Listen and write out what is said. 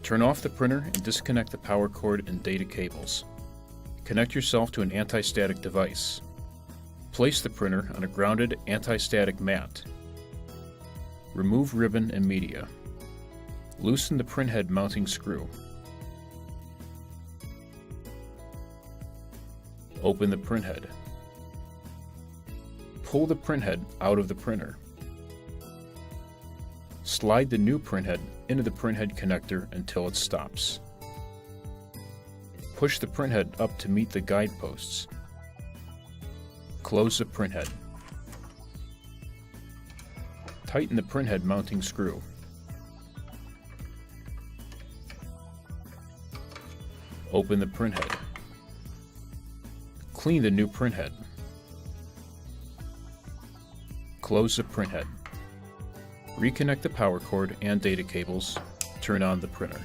Turn off the printer and disconnect the power cord and data cables. Connect yourself to an anti-static device. Place the printer on a grounded anti-static mat. Remove ribbon and media. Loosen the printhead mounting screw. Open the printhead. Pull the printhead out of the printer. Slide the new printhead into the printhead connector until it stops. Push the printhead up to meet the guideposts. Close the printhead. Tighten the printhead mounting screw. Open the printhead. Clean the new printhead. Close the printhead. Reconnect the power cord and data cables. Turn on the printer.